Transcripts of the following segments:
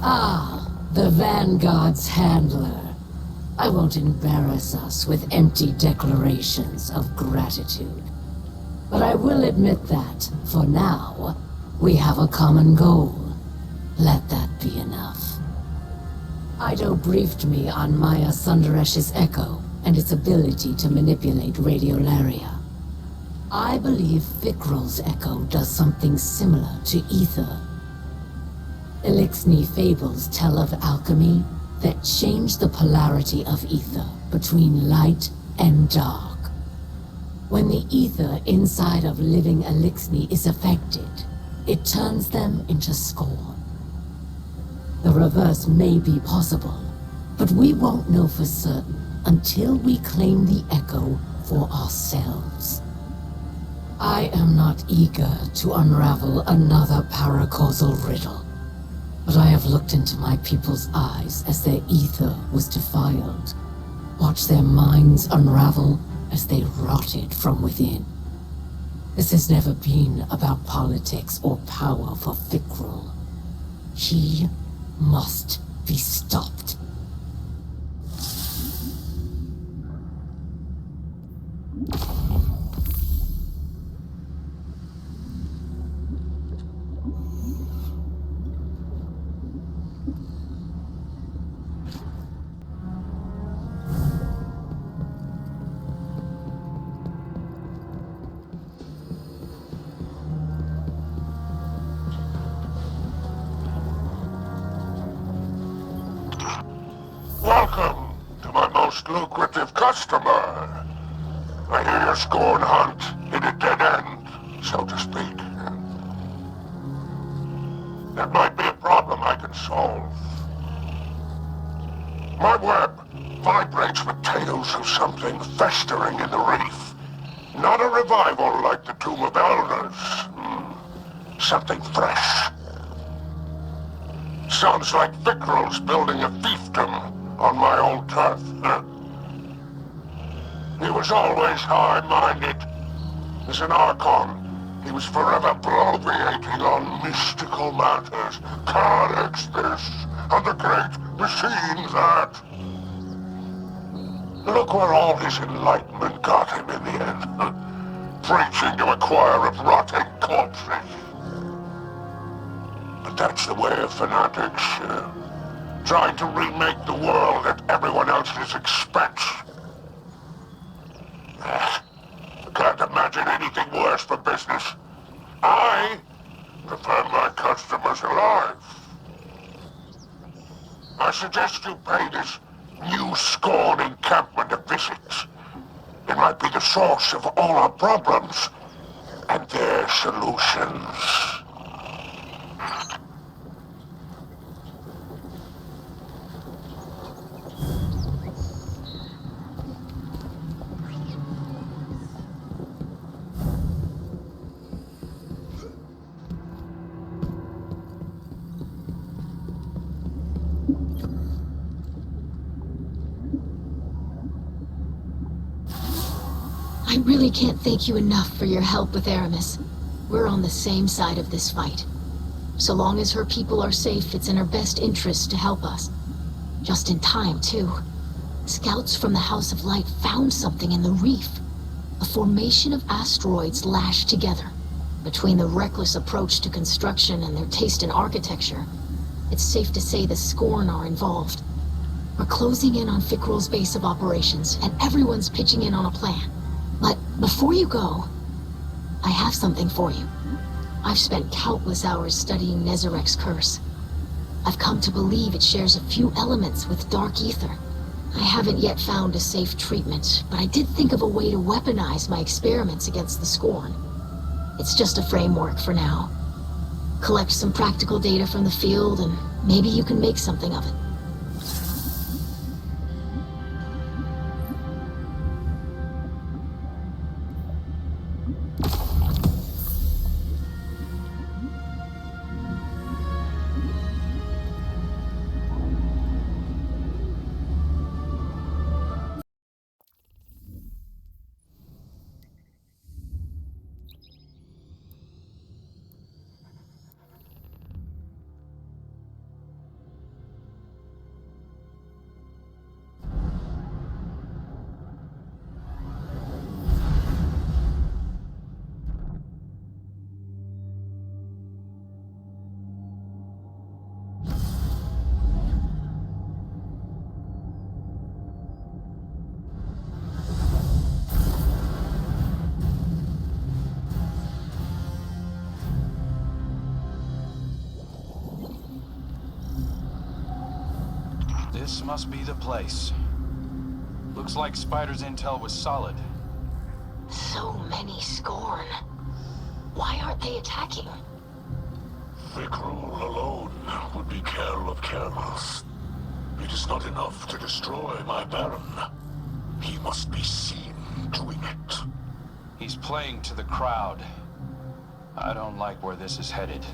The Vanguard's handler. I won't embarrass us with empty declarations of gratitude. But I will admit that, for now, we have a common goal. Let that be enough. Eido briefed me on Maya Sundaresh's echo and its ability to manipulate radiolaria. I believe Fikrul's echo does something similar to ether. Elixni fables tell of alchemy that changed the polarity of ether between light and dark. When the ether inside of living Elixni is affected, it turns them into scorn. The reverse may be possible, but we won't know for certain until we claim the echo for ourselves. I am not eager to unravel another paracausal riddle, but I have looked into my people's eyes as their ether was defiled, watched their minds unravel as they rotted from within. This has never been about politics or power for Fikrul. He must be stopped. Welcome to my most lucrative customer. I hear your scorn hunt hit a dead end, so to speak. That might be a problem I can solve. My web vibrates with tales of something festering in the reef. Not a revival like the Tomb of Elders. Something fresh. Sounds like Fikrul's building a fiefdom on my old turf. He was always high-minded. As an Archon, he was forever bloviating on mystical matters. Calyx this, and the great machine that. Look where all his enlightenment got him in the end. Preaching to a choir of rotting corpses. But that's the way of fanatics. Trying to remake the world that everyone else expects. I can't imagine anything worse for business. I prefer my customers alive. I suggest you pay this new Scorn encampment a visit. It might be the source of all our problems and their solutions. I really can't thank you enough for your help with Eramis. We're on the same side of this fight. So long as her people are safe, it's in her best interest to help us. Just in time, too. Scouts from the House of Light found something in the reef. A formation of asteroids lashed together. Between the reckless approach to construction and their taste in architecture, it's safe to say the Scorn are involved. We're closing in on Fikrul's base of operations, and everyone's pitching in on a plan. But before you go, I have something for you. I've spent countless hours studying Nezarek's curse. I've come to believe it shares a few elements with Dark Ether. I haven't yet found a safe treatment, but I did think of a way to weaponize my experiments against the Scorn. It's just a framework for now. Collect some practical data from the field, and maybe you can make something of it. This must be the place. Looks like Spider's intel was solid. So many Scorn. Why aren't they attacking? Fikrul alone would be Kell of Kells. It is not enough to destroy my Baron. He must be seen doing it. He's playing to the crowd. I don't like where this is headed.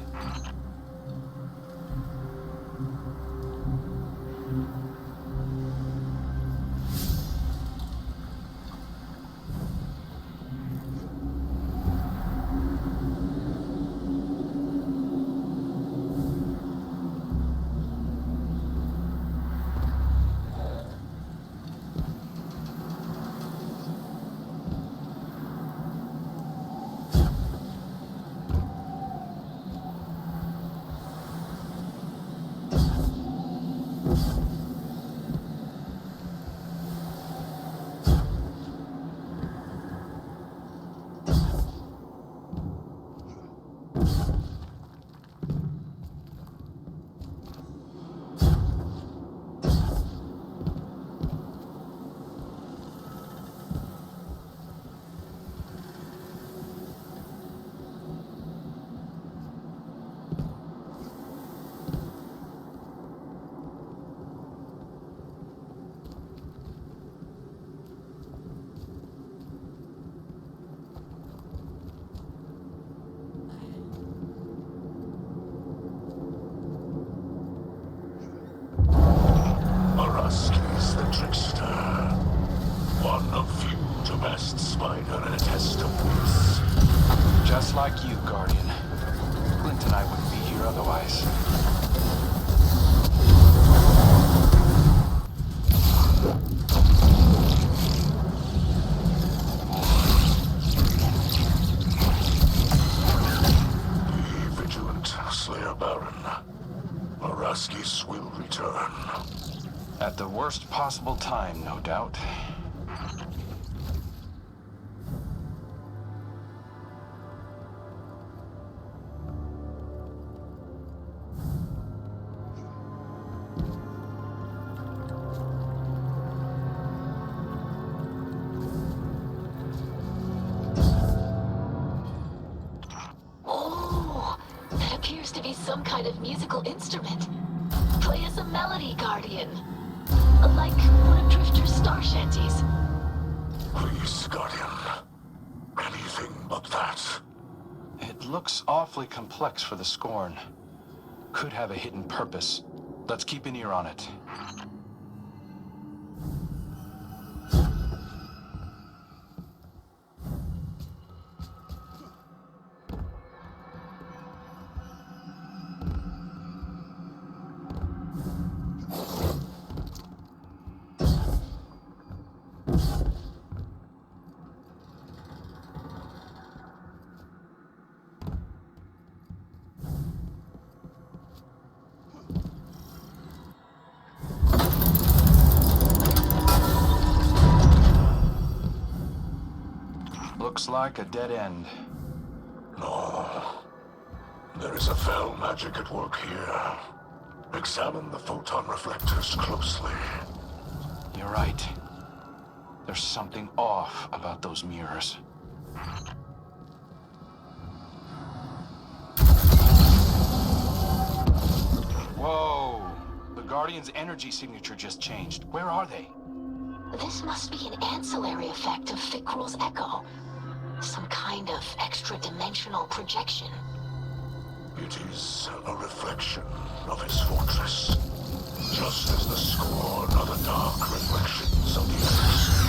Husky's the trickster. One of few to best Spider in a test of wits. Just like you, Guardian. Clint and I wouldn't be here otherwise. Be vigilant, Slayer Baron. Araskis will return. At the worst possible time, no doubt. Oh, that appears to be some kind of musical instrument. Play us a melody, Guardian. Like one of Drifter's star shanties. Please, Guardian. Anything but that. It looks awfully complex for the Scorn. Could have a hidden purpose. Let's keep an ear on it. Looks like a dead end. No. There is a fell magic at work here. Examine the photon reflectors closely. You're right. There's something off about those mirrors. Whoa! The Guardian's energy signature just changed. Where are they? This must be an ancillary effect of Fikrul's echo. Some kind of extra-dimensional projection. It is a reflection of his fortress. Just as the Scorn are the dark reflections of the Eramis.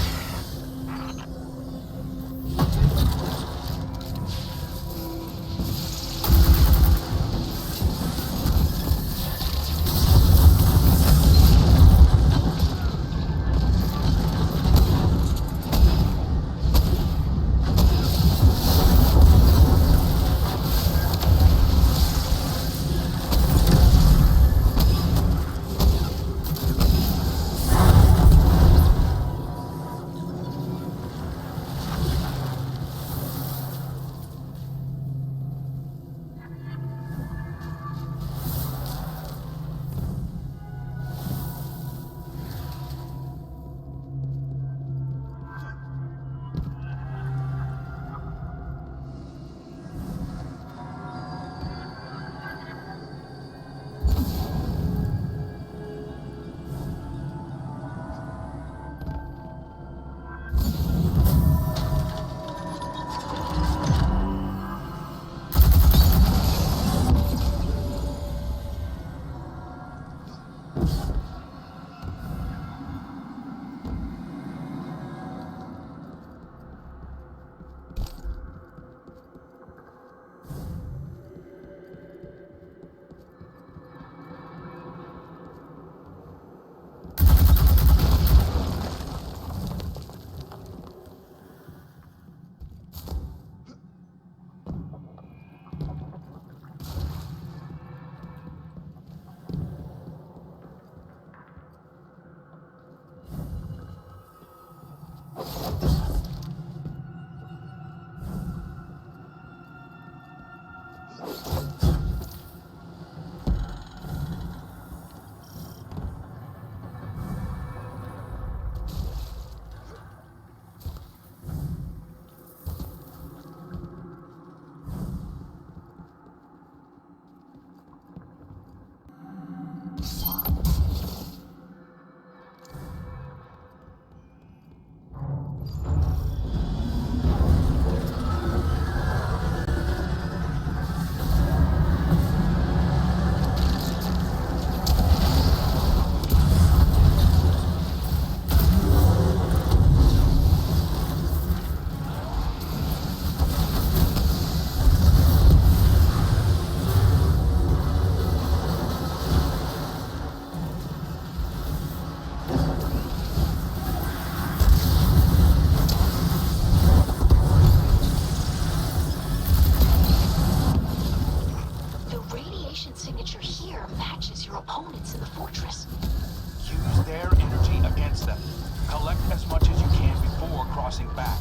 Use their energy against them. Collect as much as you can before crossing back.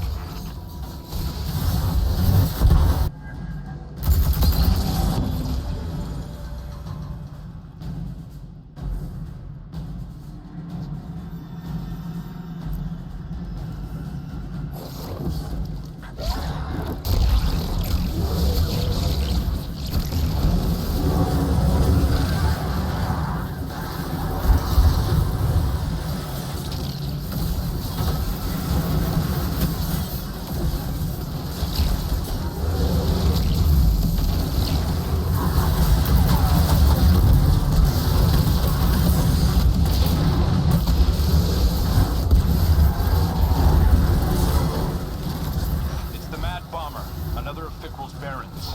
Another of Fikrul's barons.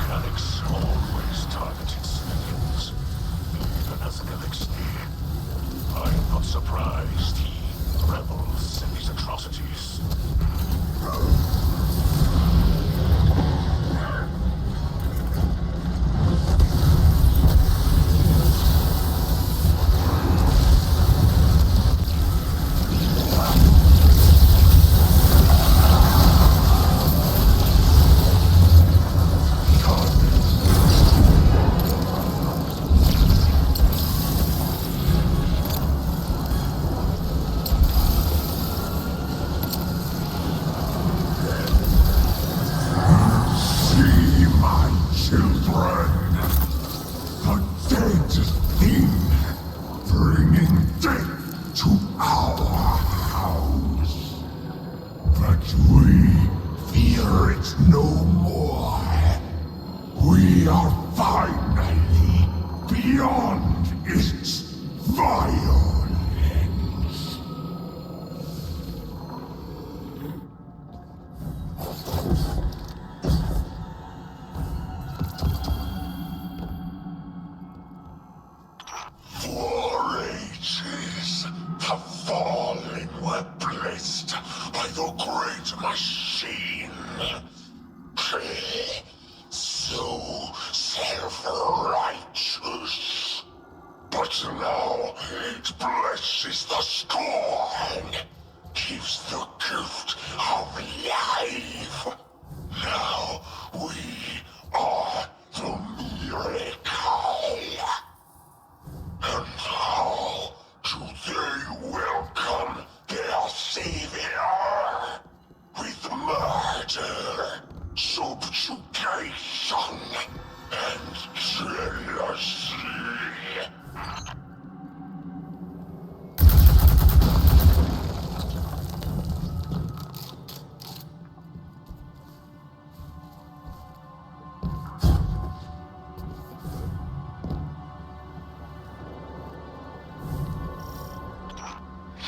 Variks always targeted civilians, even as an elixir. I am not surprised he revels in these atrocities.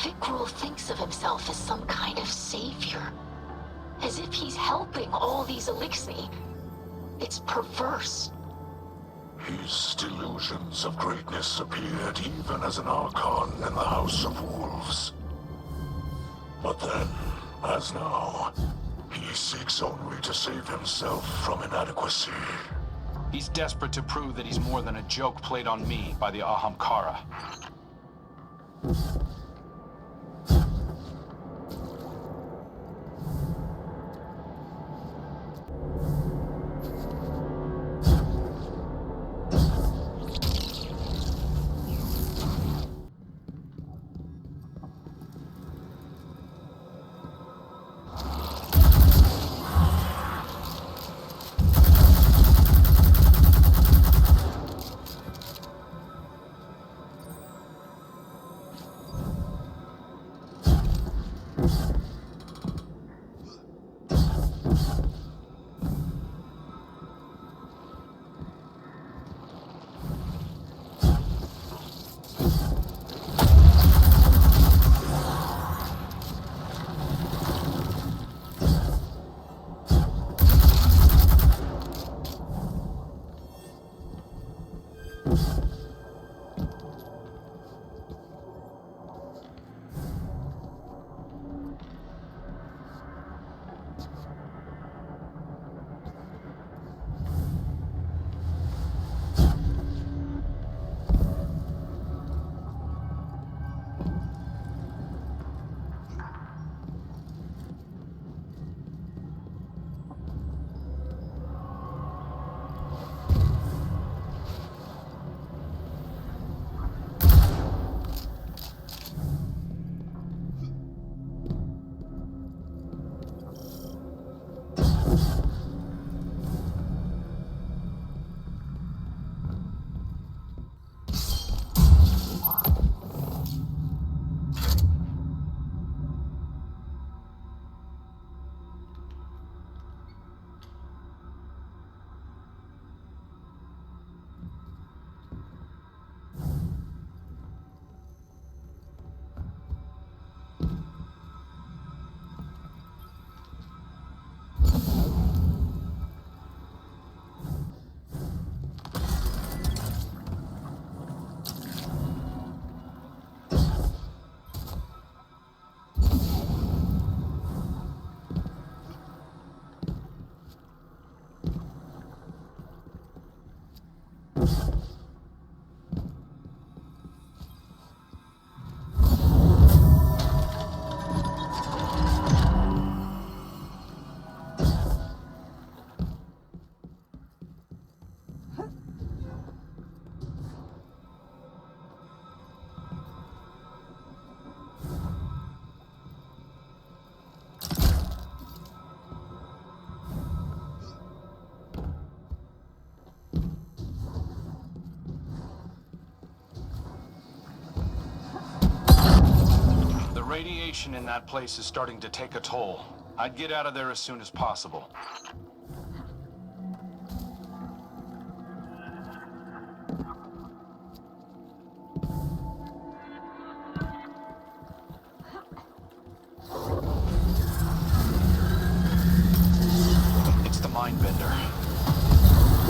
Fikrul thinks of himself as some kind of savior. As if he's helping all these elixir. It's perverse. His delusions of greatness appeared even as an Archon in the House of Wolves. But then, as now, he seeks only to save himself from inadequacy. He's desperate to prove that he's more than a joke played on me by the Ahamkara. radiation in that place is starting to take a toll. I'd get out of there as soon as possible. It's the Mindbender.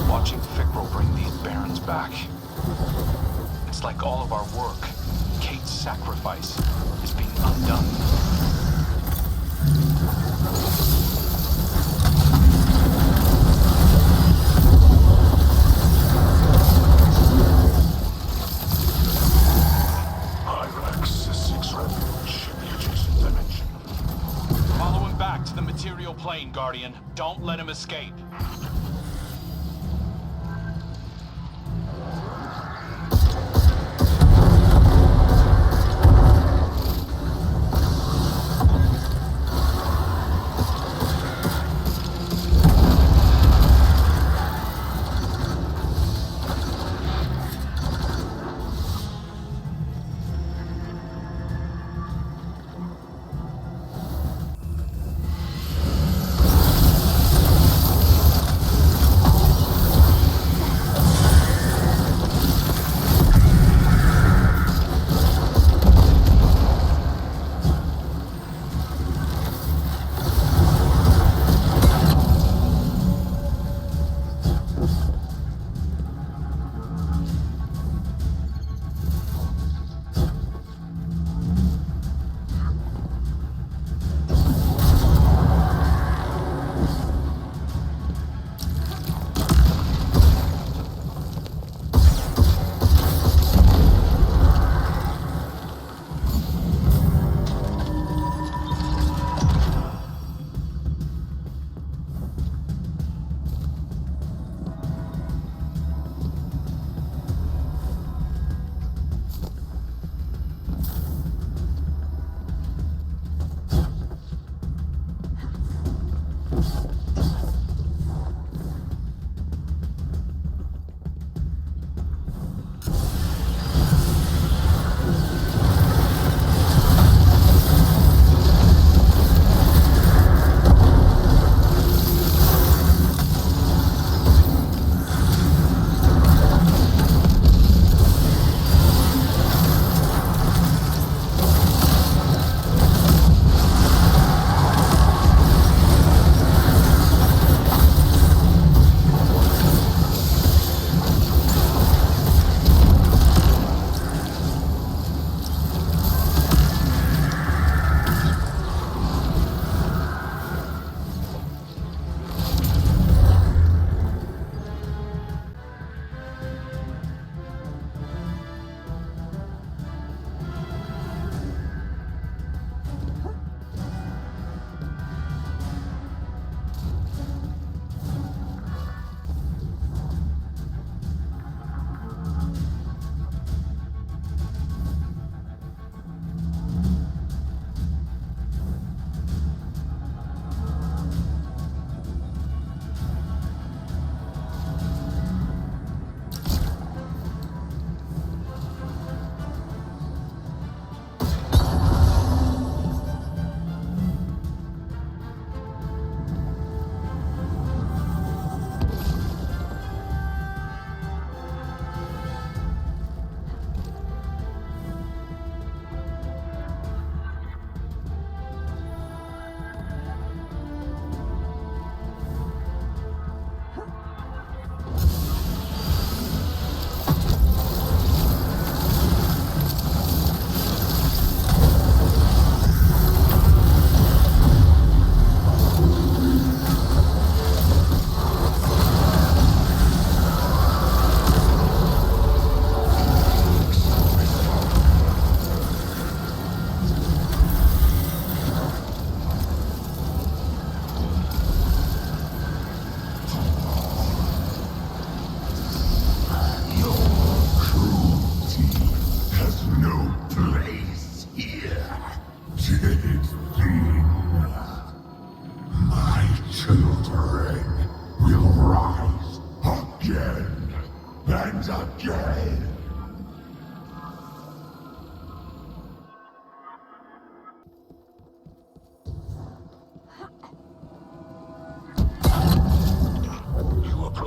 Watching Fikrul bring these barons back. It's like all of our work, Kate's sacrifice, is being undone. Variks, the six refuge in the adjacent dimension. Follow him back to the material plane, Guardian. Don't let him escape.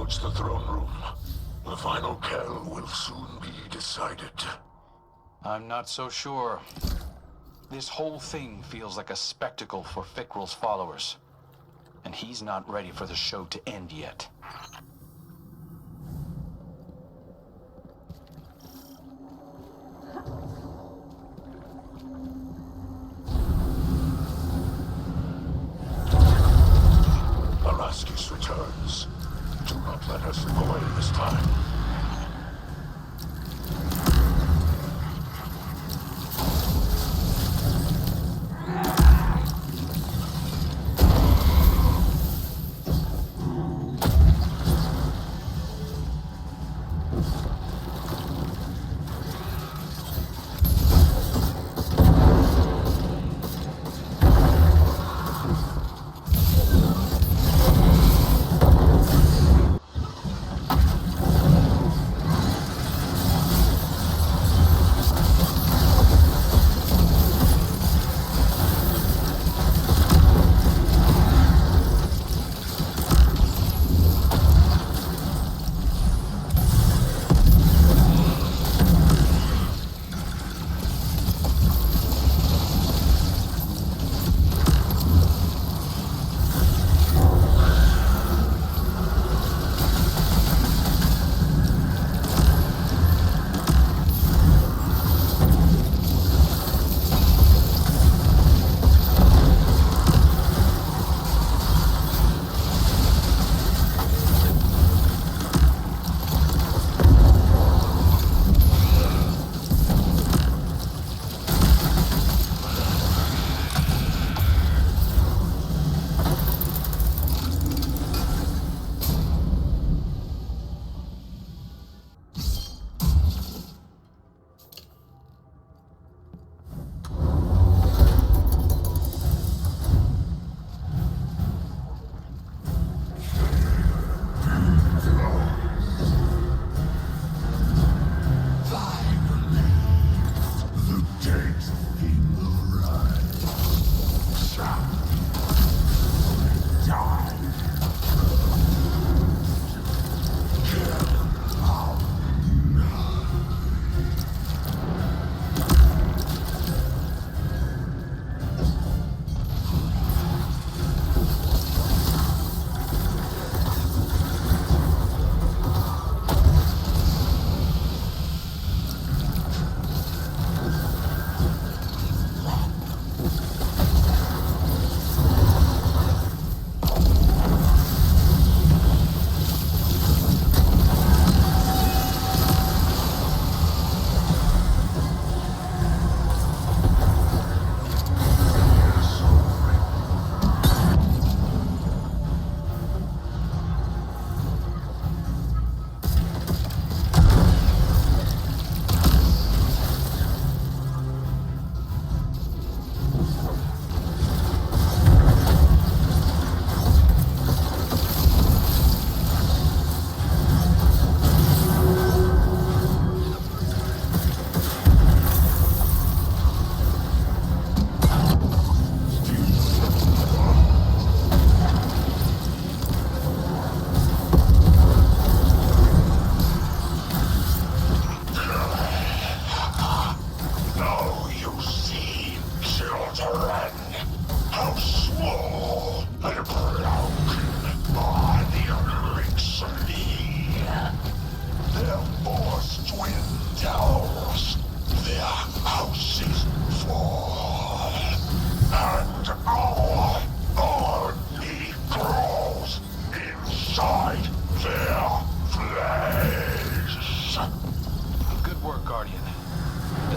towards the throne room. The final Kell will soon be decided. I'm not so sure. This whole thing feels like a spectacle for Fikrul's followers. And he's not ready for the show to end yet. Eramis returns. Do not let her slip away this time.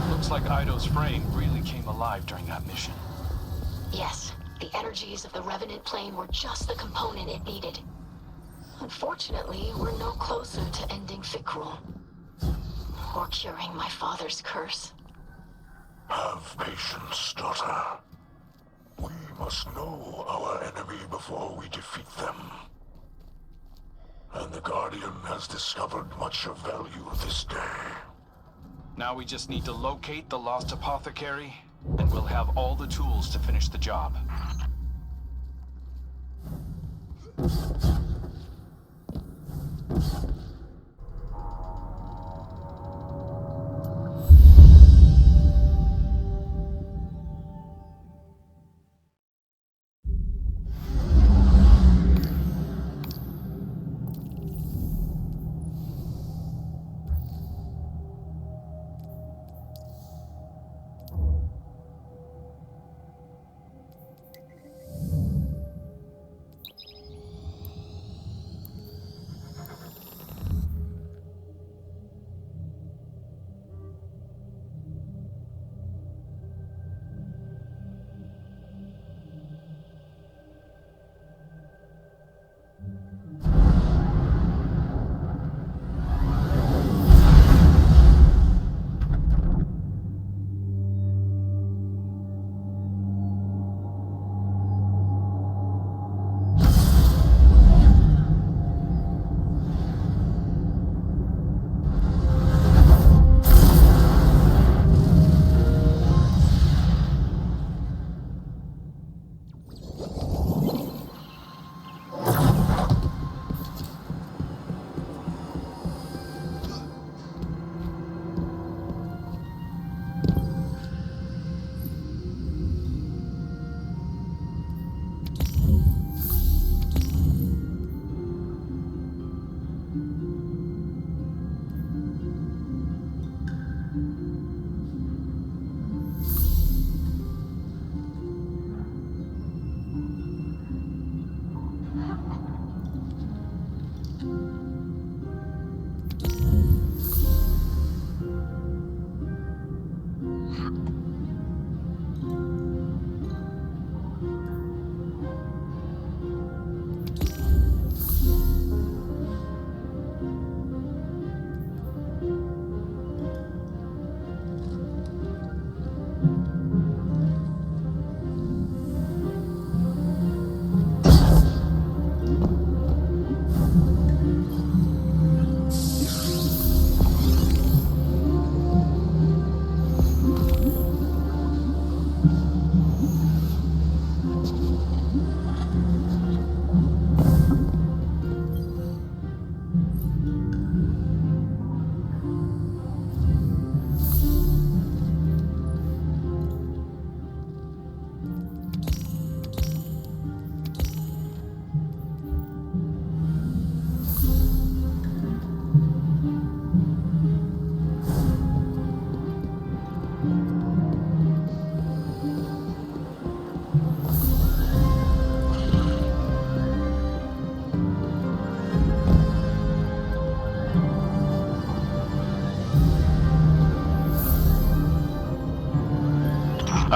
Looks like Eido's frame really came alive during that mission. Yes, the energies of the Revenant plane were just the component it needed. Unfortunately, we're no closer to ending Fikrul. Or curing my father's curse. Have patience, daughter. We must know our enemy before we defeat them. And the Guardian has discovered much of value this day. Now we just need to locate the lost apothecary, and we'll have all the tools to finish the job.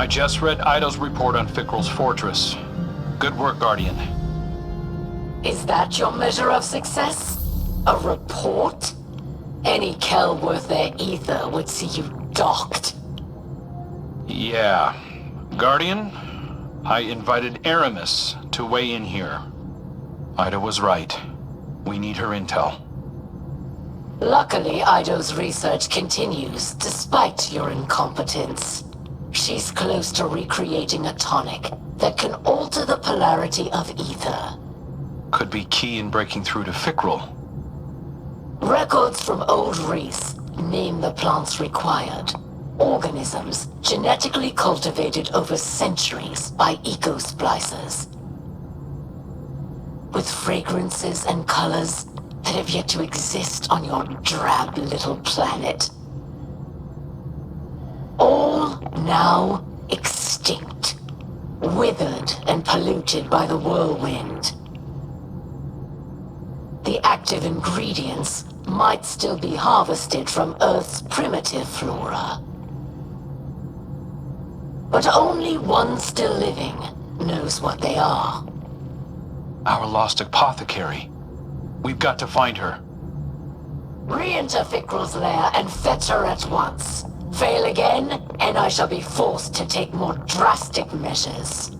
I just read Eido's report on Fikrul's fortress. Good work, Guardian. Is that your measure of success? A report? Any Kell worth their ether would see you docked. Yeah. Guardian, I invited Eramis to weigh in here. Eido was right. We need her intel. Luckily, Eido's research continues, despite your incompetence. She's close to recreating a tonic that can alter the polarity of ether. Could be key in breaking through to Fikrul. Records from old Riis name the plants required. Organisms genetically cultivated over centuries by eco-splicers. With fragrances and colors that have yet to exist on your drab little planet. All now extinct, withered and polluted by the whirlwind. The active ingredients might still be harvested from Earth's primitive flora. But only one still living knows what they are. Our lost apothecary. We've got to find her. Re-enter Fikrul's lair and fetch her at once. Fail again, and I shall be forced to take more drastic measures.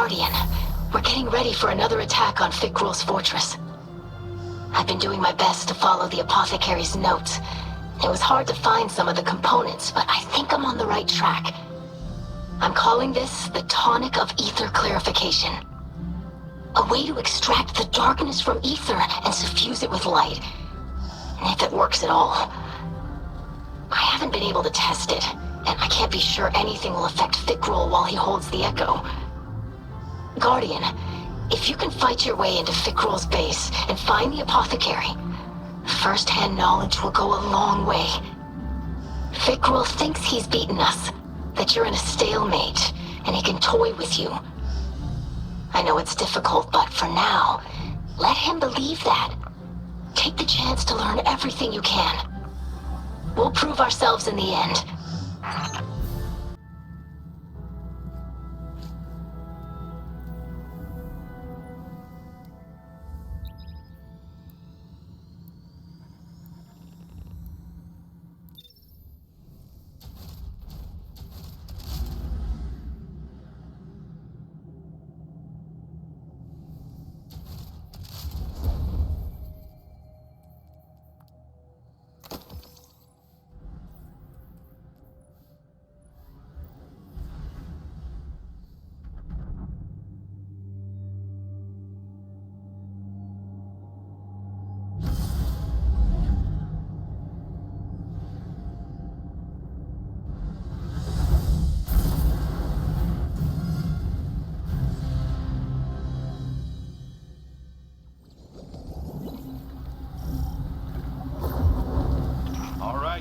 Guardian, we're getting ready for another attack on Fikrul's fortress. I've been doing my best to follow the apothecary's notes. It was hard to find some of the components, but I think I'm on the right track. I'm calling this the tonic of ether clarification. A way to extract the darkness from ether and suffuse it with light. If it works at all. I haven't been able to test it, and I can't be sure anything will affect Fikrul while he holds the Echo. Guardian, if you can fight your way into Fikrul's base and find the apothecary, first-hand knowledge will go a long way. Fikrul thinks he's beaten us, that you're in a stalemate, and he can toy with you. I know it's difficult, but for now, let him believe that. Take the chance to learn everything you can. We'll prove ourselves in the end.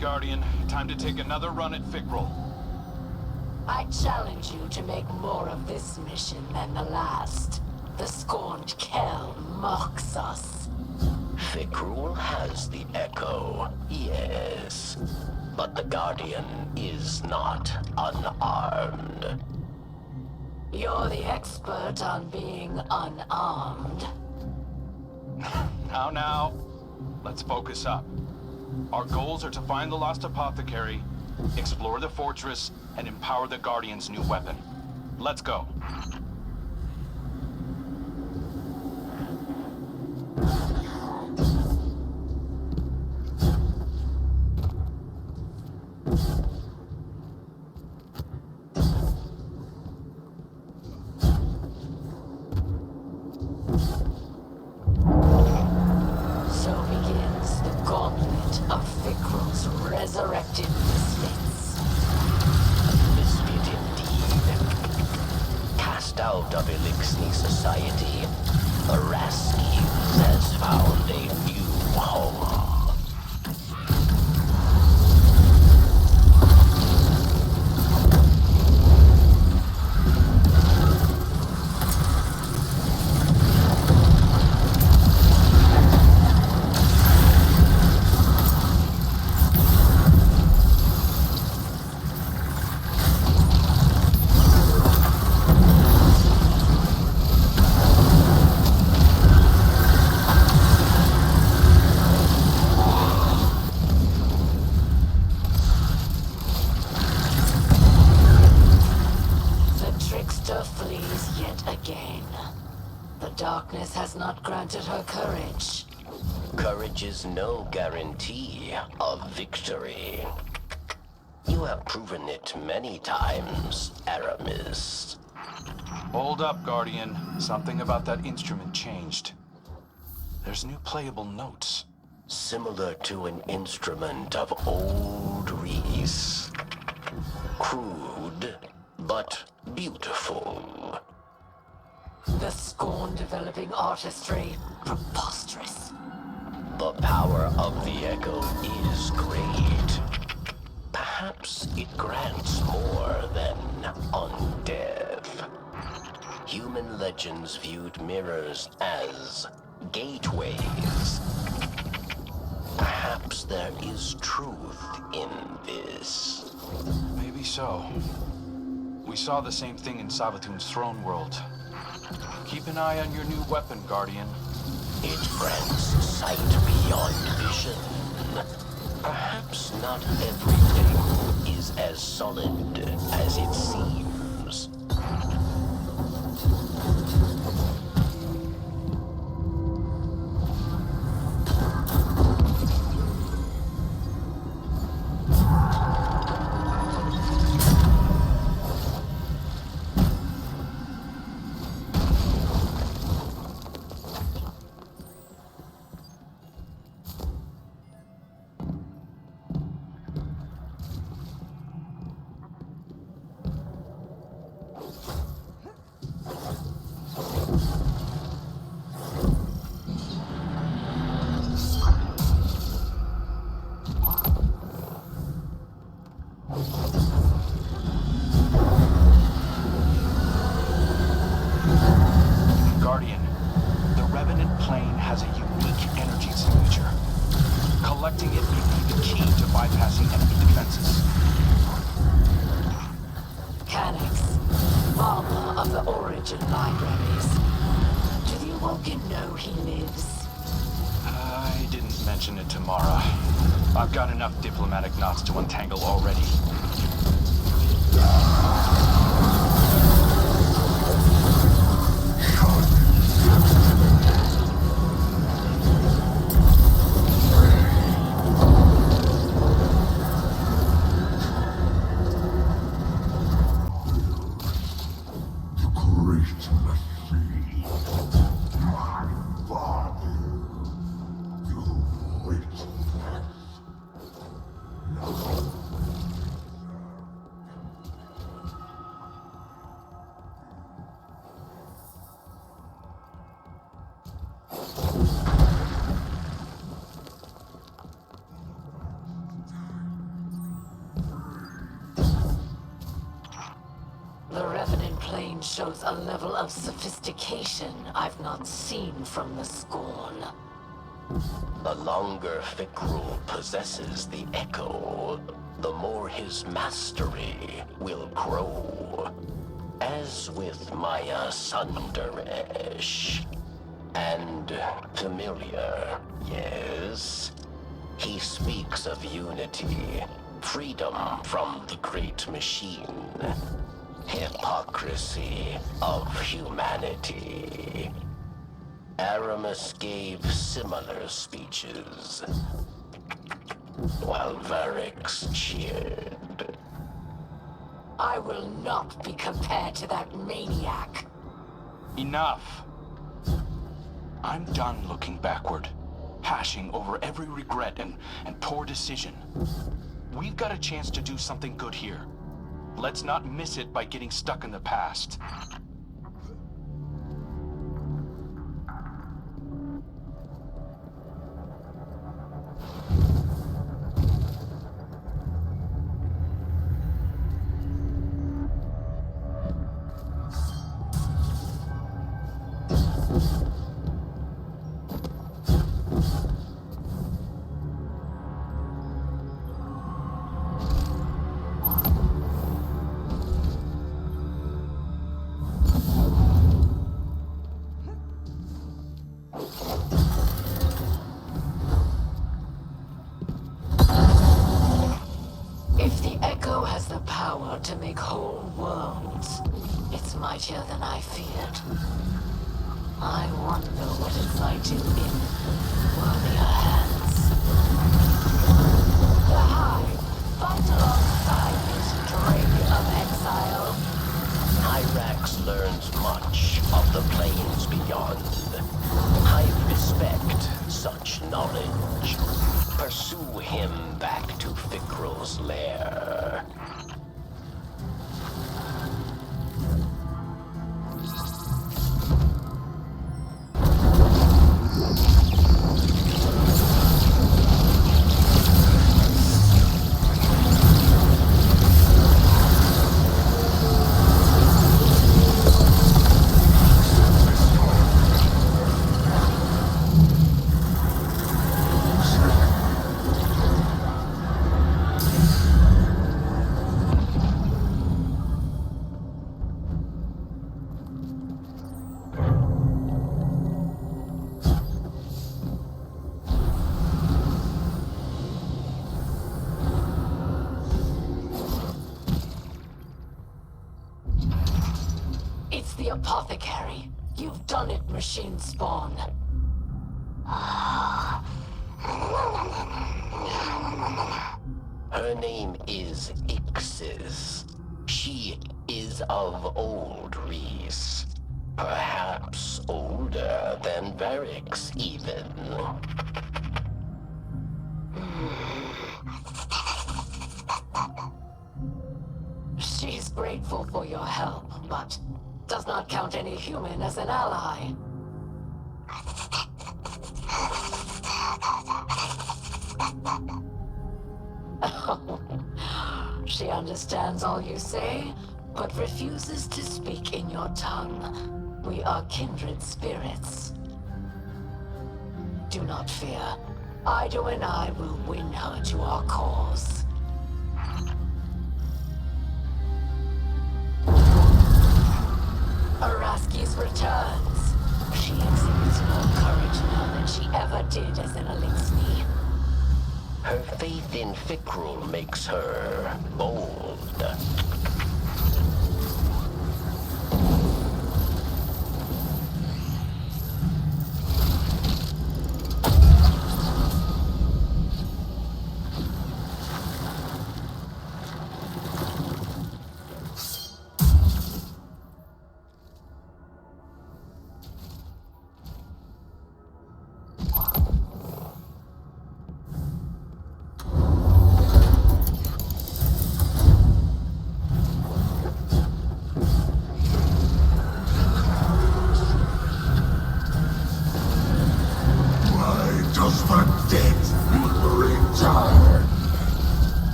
Guardian, time to take another run at Fikrul. I challenge you to make more of this mission than the last. The scorned Kell mocks us. Fikrul has the Echo, yes. But the Guardian is not unarmed. You're the expert on being unarmed. Now, let's focus up. Our goals are to find the lost apothecary, explore the fortress, and empower the Guardian's new weapon. Let's go. Resurrected misfits. Misfit indeed. Cast out of Elixni society, Araskis has found a new home. Has not granted her courage. Courage is no guarantee of victory. You have proven it many times, Eramis. Hold up, Guardian. Something about that instrument changed. There's new playable notes. Similar to an instrument of old Riis. Crude, but beautiful. The scorn developing artistry. Preposterous. The power of the Echo is great. Perhaps it grants more than undeath. Human legends viewed mirrors as gateways. Perhaps there is truth in this. Maybe so. We saw the same thing in Savathun's throne world. Keep an eye on your new weapon, Guardian. It grants sight beyond vision. Perhaps not everything is as solid as it seems. Guardian, the Revenant plane has a unique energy signature. Collecting it may be the key to bypassing enemy defenses. Calyx, father of the Origin libraries. Do the Awoken know he lives? I didn't mention it to Mara. I've got enough diplomatic knots to untangle already. The Revenant plane shows a level of sophistication I've not seen from the Scorn. The longer Fikrul possesses the Echo, the more his mastery will grow. As with Maya Sundaresh. And familiar, yes? He speaks of unity, freedom from the great machine, hypocrisy of humanity. Eramis gave similar speeches, while Variks cheered. I will not be compared to that maniac. Enough! I'm done looking backward, hashing over every regret and poor decision. We've got a chance to do something good here. Let's not miss it by getting stuck in the past. If the Echo has the power to make whole worlds, it's mightier than I feared. I wonder what it's like to in worthier hands. The Hive, fight alongside this drake of exile. Hyrax learns much of the planes beyond. I respect such knowledge. Pursue him back to Fikrul's lair. Apothecary. You've done it, machine spawn. Her name is Ixis. She is of old Riis. Perhaps older than Variks, even. She's grateful for your help, but does not count any human as an ally. She understands all you say, but refuses to speak in your tongue. We are kindred spirits. Do not fear. Eido and I will win her to our cause. Araski's returns. She exhibits more courage now than she ever did as an Eliksni. Her faith in Fikrul makes her bold.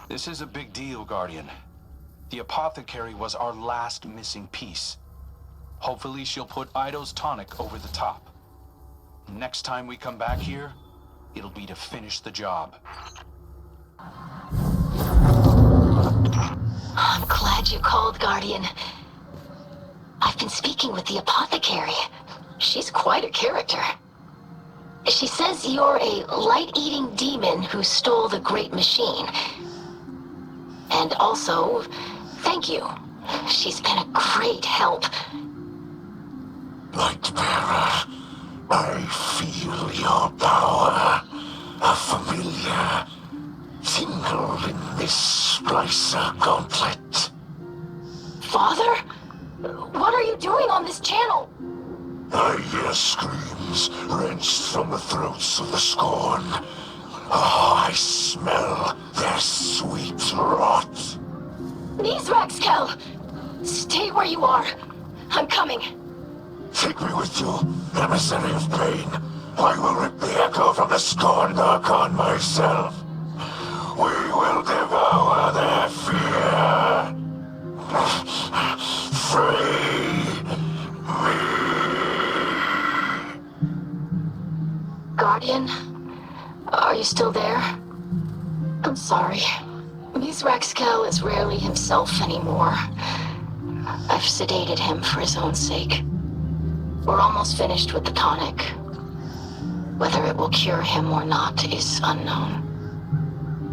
This is a big deal, Guardian. The Apothecary was our last missing piece. Hopefully she'll put Eido's tonic over the top. Next time we come back here, it'll be to finish the job. I'm glad you called, Guardian. I've been speaking with the Apothecary. She's quite a character. She says you're a light-eating demon who stole the Great Machine. And also, thank you. She's been a great help. Lightbearer, I feel your power. A familiar tingle in this splicer gauntlet. Father? What are you doing on this channel? I hear screams wrenched from the throats of the Scorn. Oh, I smell their sweet rot. Mithrax, Kell! Stay where you are. I'm coming. Take me with you, emissary of pain. I will rip the echo from the Scorned Archon myself. We will devour their fear. Free me. Guardian? Are you still there? I'm sorry. Mithrax Kell is rarely himself anymore. I've sedated him for his own sake. We're almost finished with the tonic. Whether it will cure him or not is unknown.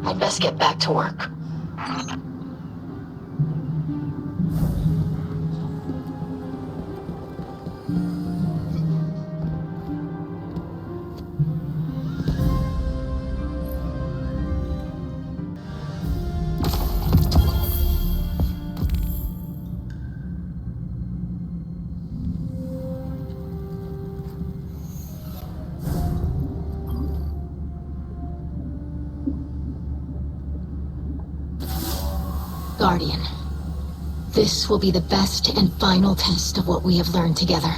I'd best get back to work. Guardian, this will be the best and final test of what we have learned together.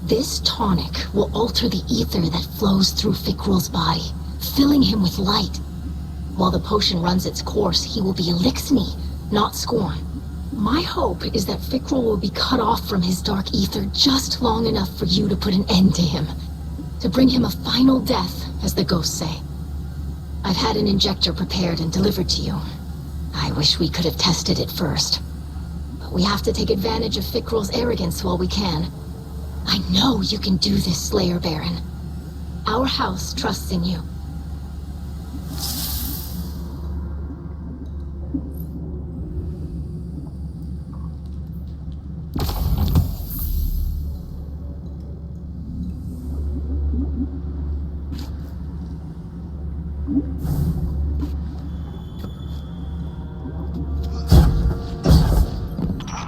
This tonic will alter the ether that flows through Fikrul's body, filling him with light. While the potion runs its course, he will be Elixni, not Scorn. My hope is that Fikrul will be cut off from his dark ether just long enough for you to put an end to him. To bring him a final death, as the ghosts say. I've had an injector prepared and delivered to you. I wish we could have tested it first. But we have to take advantage of Fikrul's arrogance while we can. I know you can do this, Slayer Baron. Our house trusts in you.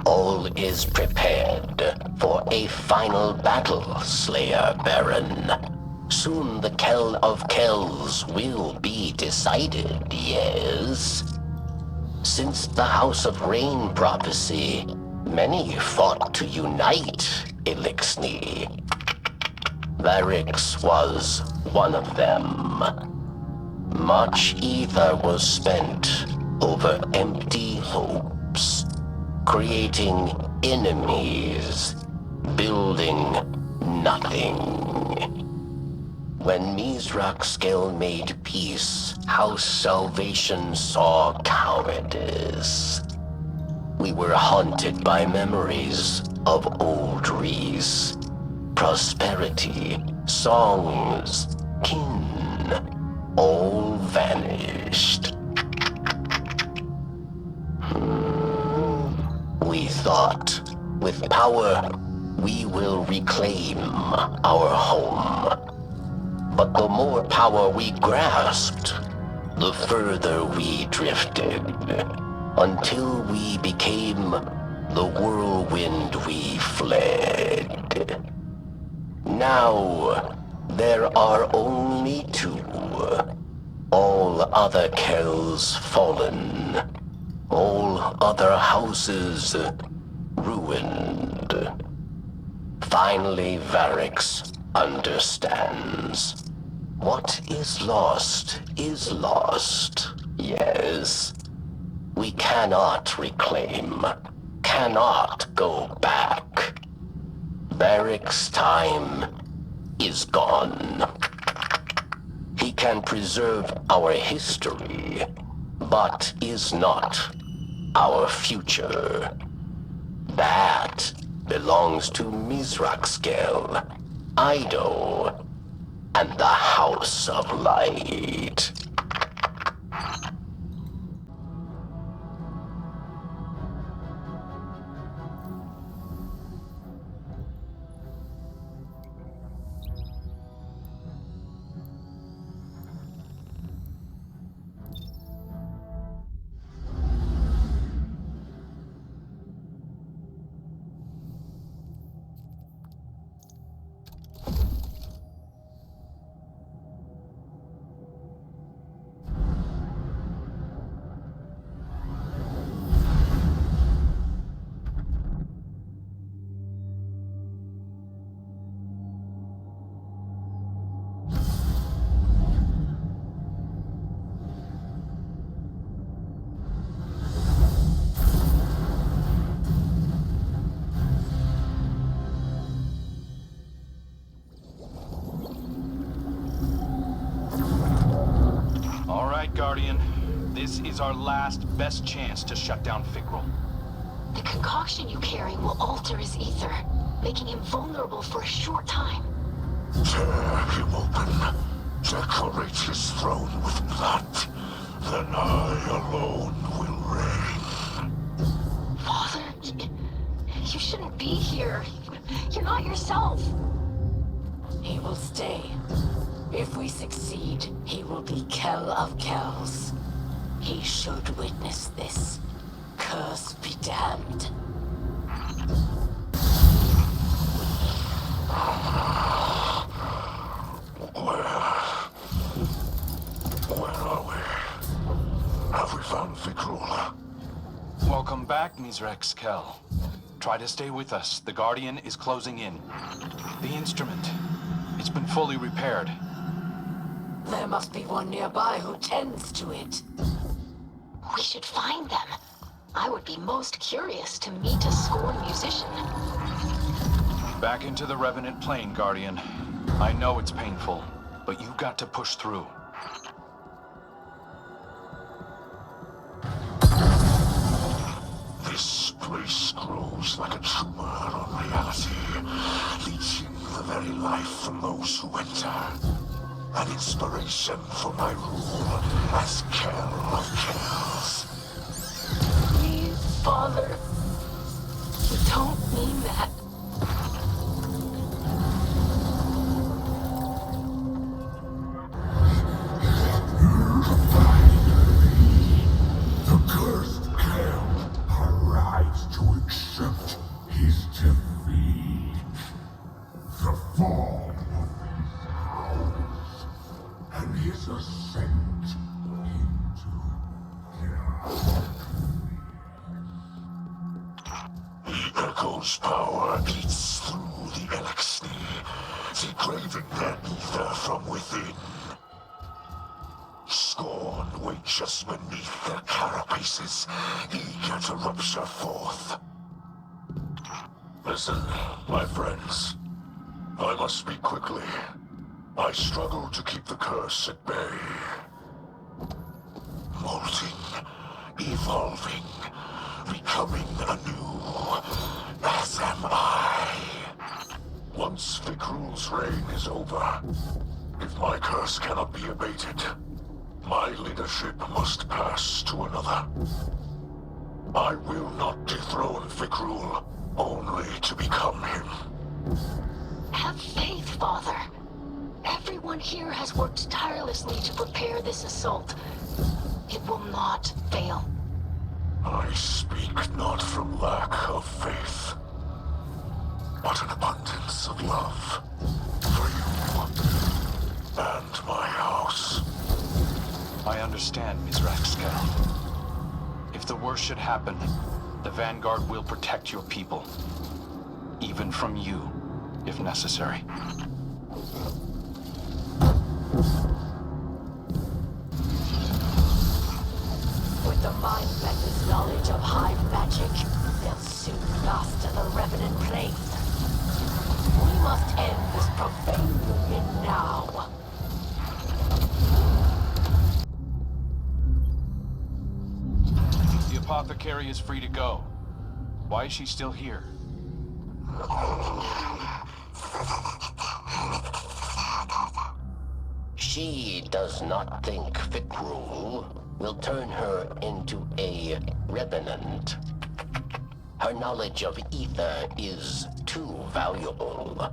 All is prepared for a final battle, Slayer Baron. Soon the Kell of Kells will be decided, yes. Since the House of Rain prophecy, many fought to unite Elixni. Variks was one of them. Much ether was spent over empty hopes, creating enemies, building nothing. When Mithrax made peace, House Salvation saw cowardice. We were haunted by memories of old Riis. Prosperity, songs, kin, all vanished. We thought, with power, we will reclaim our home. But the more power we grasped, the further we drifted, until we became the whirlwind we fled. Now, there are only two. All other Kells fallen. All other houses ruined. Finally, Variks understands. What is lost, yes. We cannot reclaim, cannot go back. Variks' time is gone. He can preserve our history, but is not our future. That belongs to Mithrax, Eido, and the House of Light. Guardian, this is our last best chance to shut down Fikrul. The concoction you carry will alter his ether, making him vulnerable for a short time. Tear him open. Decorate his throne with blood. Then I alone will reign. Father, you shouldn't be here. You're not yourself. He will stay. If we succeed, he will be Kell of Kells. He should witness this. Curse be damned. Where are we? Have we found Fikrul? Welcome back, Mithrax Kell. Try to stay with us. The Guardian is closing in. The instrument. It's been fully repaired. There must be one nearby who tends to it. We should find them. I would be most curious to meet a scorned musician. Back into the Revenant plane, Guardian. I know it's painful, but you've got to push through. This place grows like a tumor on reality, leeching the very life from those who enter. An inspiration for my rule as Kell of Kells. Please, Father. You don't mean that. The cursed Kell arrives to accept his defeat. The fall of his house and his ascent into Kell. The echo's power eats through the Elixir, degrading their ether from within. Scorn waits just beneath their carapaces, eager to rupture forth. Listen, my friends. I must speak quickly. I struggle to keep the curse at bay. Molting, evolving, becoming anew, as am I. Once Fikrul's reign is over, if my curse cannot be abated, my leadership must pass to another. I will not dethrone Fikrul, only to become him. Have faith, Father. Everyone here has worked tirelessly to prepare this assault. It will not fail. I speak not from lack of faith, but an abundance of love for you and my house. I understand, Mithrax Kell. If the worst should happen, the Vanguard will protect your people. Even from you, if necessary. With the Mind Bender's knowledge of hive magic, they'll soon master the Revenant plane. We must end this profane union now. The apothecary is free to go. Why is she still here? She does not think Fikrul will turn her into a Revenant. Her knowledge of ether is too valuable.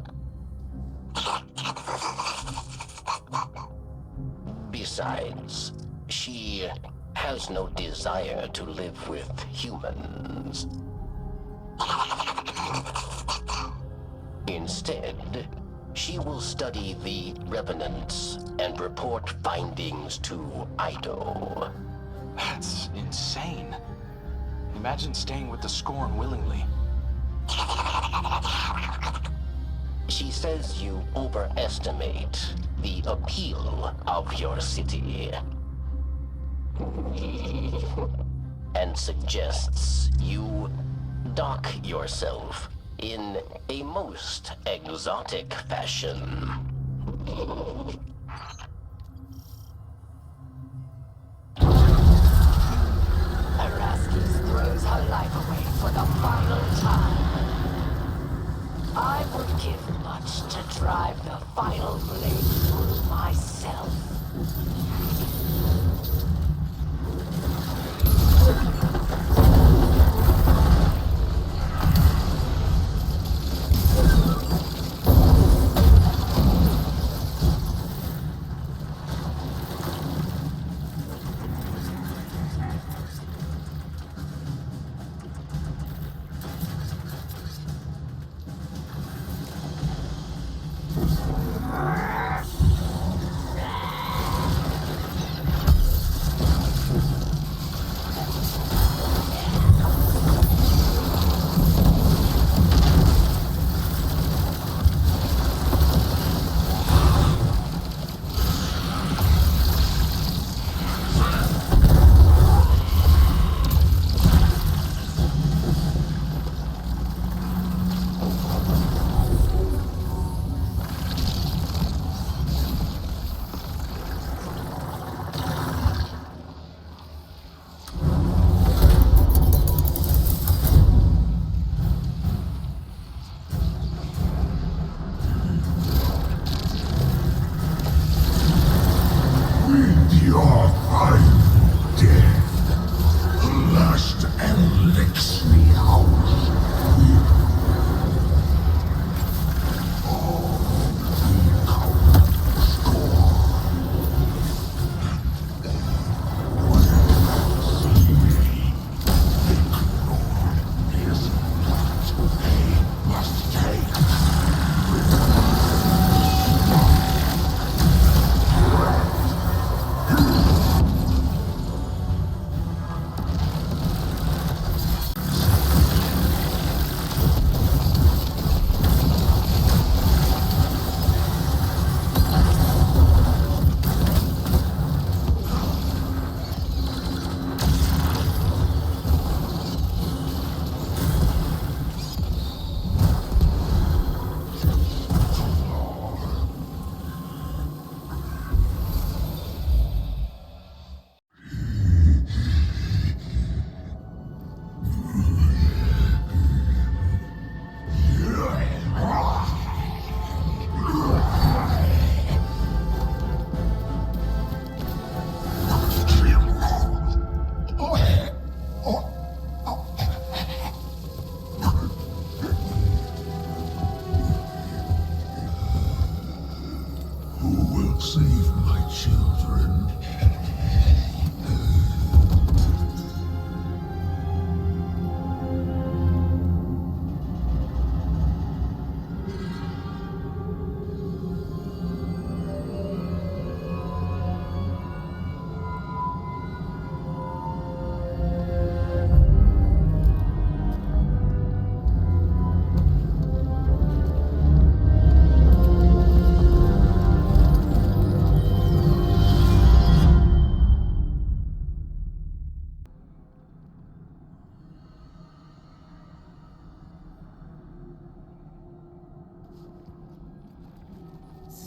Besides, she has no desire to live with humans. Instead, she will study the Revenants and report findings to Eido. That's insane. Imagine staying with the Scorn willingly. She says you overestimate the appeal of your city. And suggests you dock yourself in a most exotic fashion. Eramis throws her life away for the final time. I would give much to drive the final blade through myself.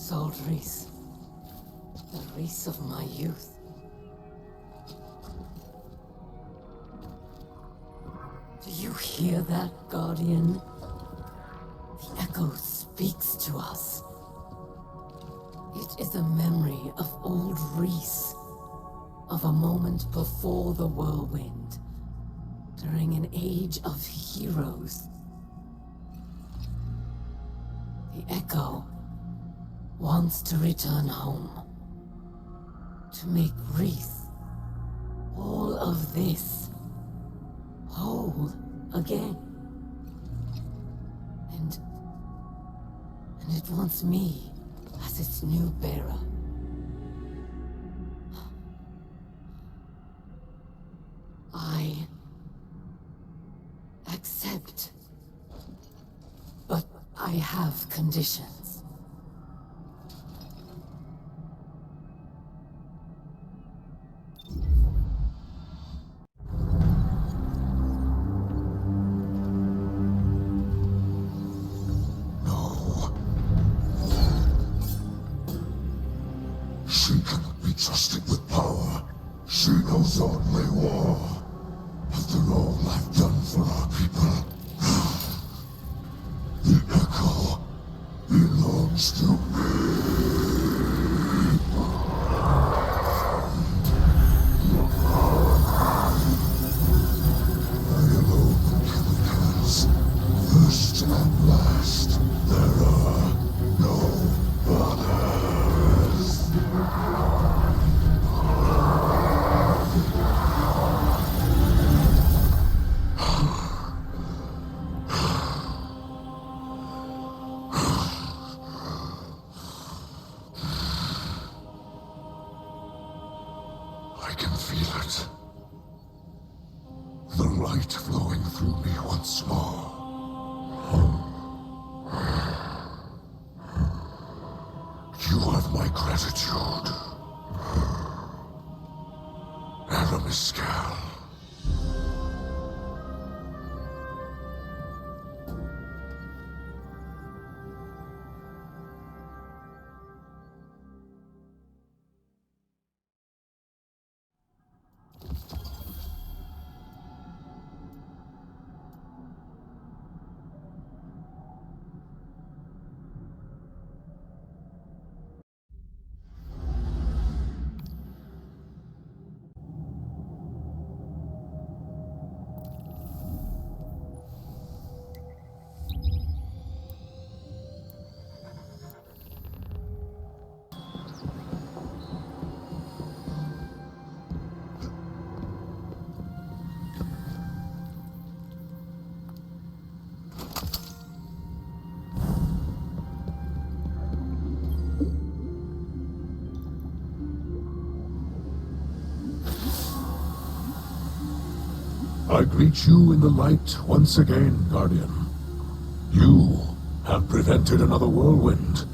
This old Riis. The Riis of my youth. Do you hear that, Guardian? The echo speaks to us. It is a memory of old Riis. Of a moment before the whirlwind. During an age of heroes. The echo wants to return home. To make Riis all of this whole again. And it wants me as its new bearer. I accept. But I have conditions. No. She cannot be trusted with power. She knows only war. After all I've done for our people, the echo belongs to me. I alone am Kell of Kells. First and last, there are no others. I can feel it. The light flowing through me once more. You have my gratitude. Eramis. I greet you in the light once again, Guardian. You have prevented another whirlwind,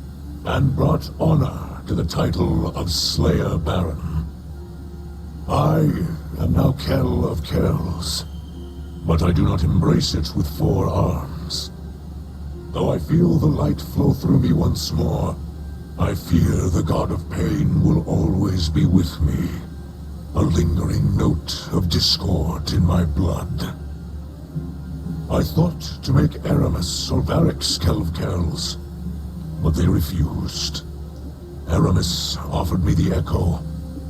and brought honor to the title of Slayer Baron. I am now Kell of Kells, but I do not embrace it with 4 arms. Though I feel the light flow through me once more, I fear the God of Pain will always be with me. A lingering note of discord in my blood. I thought to make Eramis or Variks Kell of Kells, but they refused. Eramis offered me the echo,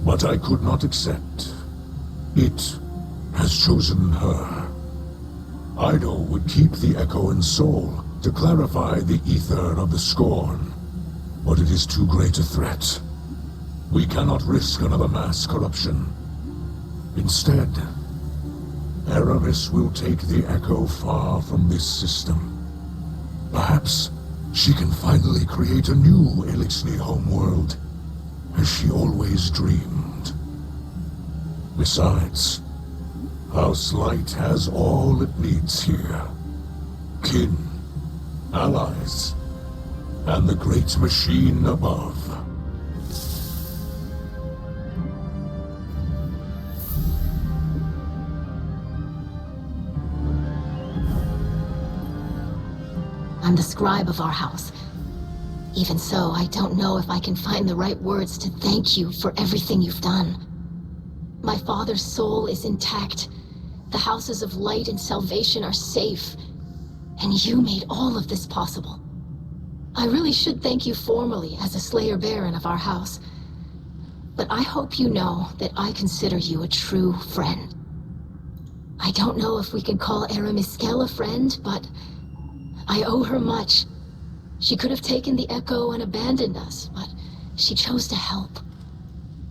but I could not accept. It has chosen her. Eido would keep the echo in soul to clarify the ether of the scorn, but it is too great a threat. We cannot risk another mass corruption. Instead, Eramis will take the echo far from this system. Perhaps she can finally create a new Elixni homeworld, as she always dreamed. Besides, House Light has all it needs here. Kin, allies, and the great machine above. I'm the scribe of our house. Even so, I don't know if I can find the right words to thank you for everything you've done. My father's soul is intact. The houses of light and salvation are safe. And you made all of this possible. I really should thank you formally as a Slayer Baron of our house. But I hope you know that I consider you a true friend. I don't know if we can call Eramis a friend, but I owe her much. She could have taken the Echo and abandoned us, but she chose to help.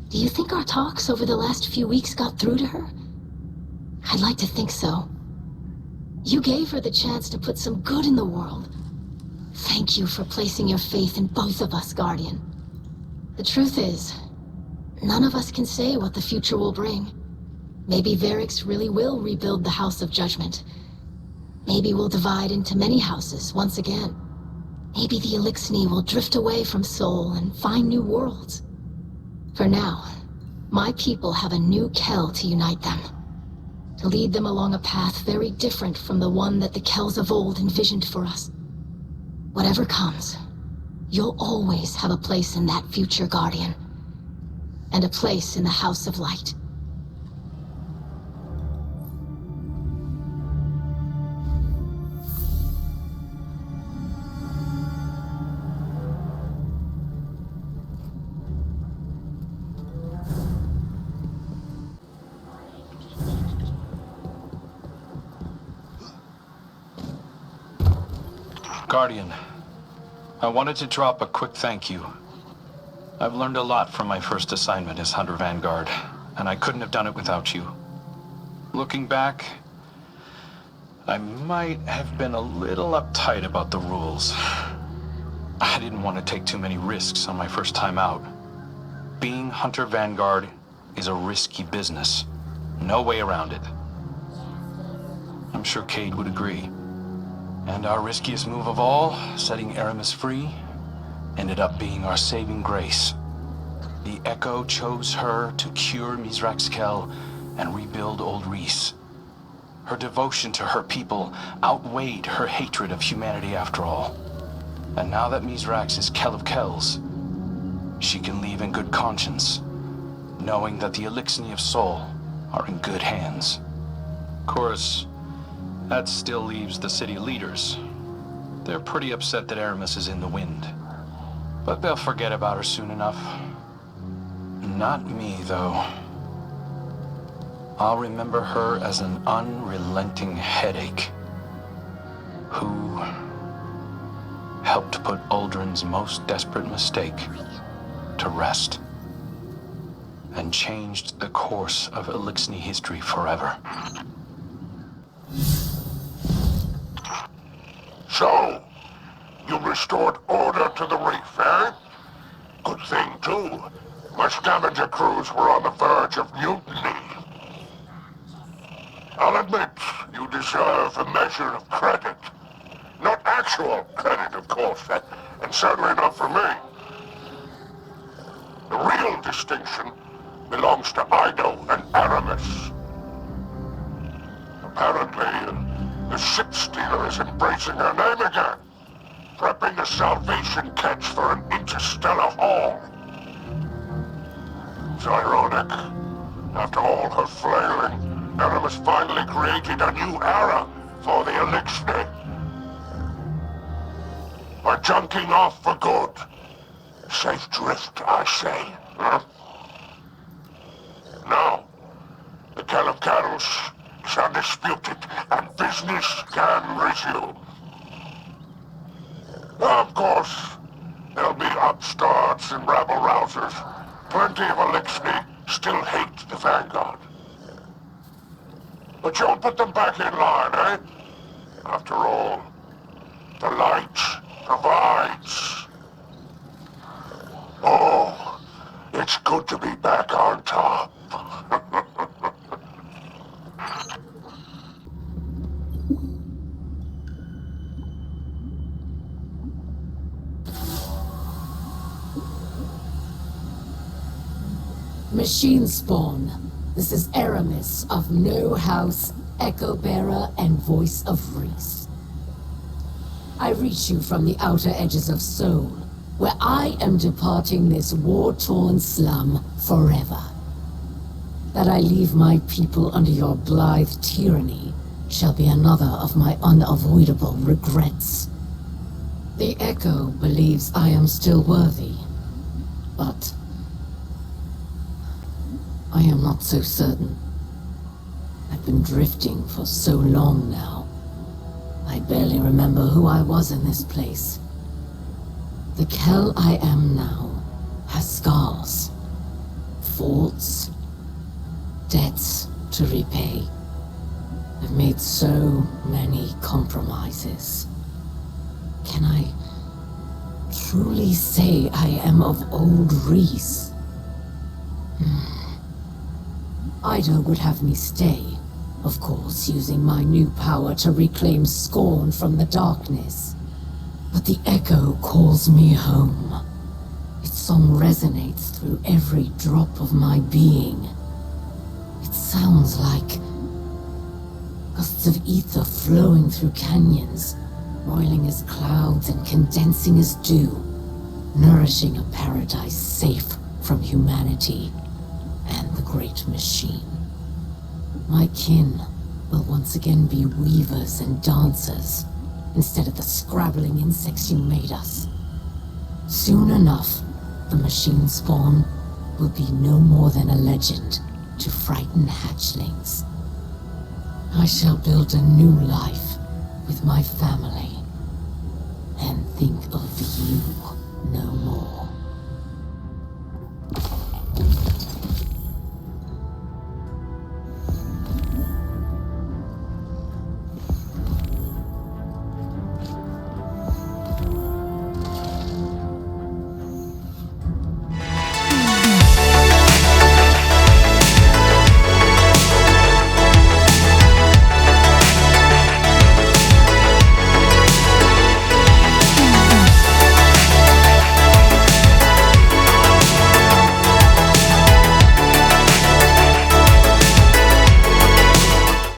Do you think our talks over the last few weeks got through to her? I'd like to think so. You gave her the chance to put some good in the world. Thank you for placing your faith in both of us, Guardian. The truth is, none of us can say what the future will bring. Maybe Variks really will rebuild the House of Judgment. Maybe we'll divide into many houses once again. Maybe the Eliksni will drift away from Sol and find new worlds. For now, my people have a new Kell to unite them. To lead them along a path very different from the one that the Kells of old envisioned for us. Whatever comes, you'll always have a place in that future, Guardian. And a place in the House of Light. Guardian, I wanted to drop a quick thank you. I've learned a lot from my first assignment as Hunter Vanguard, and I couldn't have done it without you. Looking back, I might have been a little uptight about the rules. I didn't want to take too many risks on my first time out. Being Hunter Vanguard is a risky business. No way around it. I'm sure Cade would agree. And our riskiest move of all, setting Eramis free, ended up being our saving grace. The Echo chose her to cure Mithrax Kell and rebuild old Riis. Her devotion to her people outweighed her hatred of humanity after all. And now that Mithrax is Kell of Kells, she can leave in good conscience, knowing that the Eliksni of Sol are in good hands. Of course, that still leaves the city leaders. They're pretty upset that Eramis is in the wind. But they'll forget about her soon enough. Not me, though. I'll remember her as an unrelenting headache who helped put Uldren's most desperate mistake to rest and changed the course of Eliksni history forever. So, you restored order to the reef, eh? Good thing, too. My scavenger crews were on the verge of mutiny. I'll admit, you deserve a measure of credit. Not actual credit, of course, and certainly not from me. The real distinction belongs to Eido and Eramis. Apparently, the ship stealer is embracing her name again, prepping a salvation catch for an interstellar haul. It's ironic. After all her flailing, Eramis finally created a new era for the Eliksni. We're junking off for good. Safe drift, I say. Huh? Now, the Kell of Kells is undisputed, and business can resume. Of course, there'll be upstarts and rabble-rousers. Plenty of Eliksni still hate the Vanguard. But you'll put them back in line, eh? After all, the light provides. Oh, it's good to be back on top. Machine spawn. This is Eramis of No House, Echo Bearer, and Voice of Riis. I reach you from the outer edges of Sol, where I am departing this war-torn slum forever. That I leave my people under your blithe tyranny shall be another of my unavoidable regrets. The Echo believes I am still worthy, but I am not so certain. I've been drifting for so long now. I barely remember who I was in this place. The Kell I am now has scars, faults, debts to repay. I've made so many compromises. Can I truly say I am of old Riis? Eido would have me stay, of course, using my new power to reclaim scorn from the darkness. But the Echo calls me home. Its song resonates through every drop of my being. It sounds like gusts of ether flowing through canyons, roiling as clouds and condensing as dew, nourishing a paradise safe from humanity and the great machine. My kin will once again be weavers and dancers, instead of the scrabbling insects you made us. Soon enough, the machine spawn will be no more than a legend to frighten hatchlings. I shall build a new life with my family and think of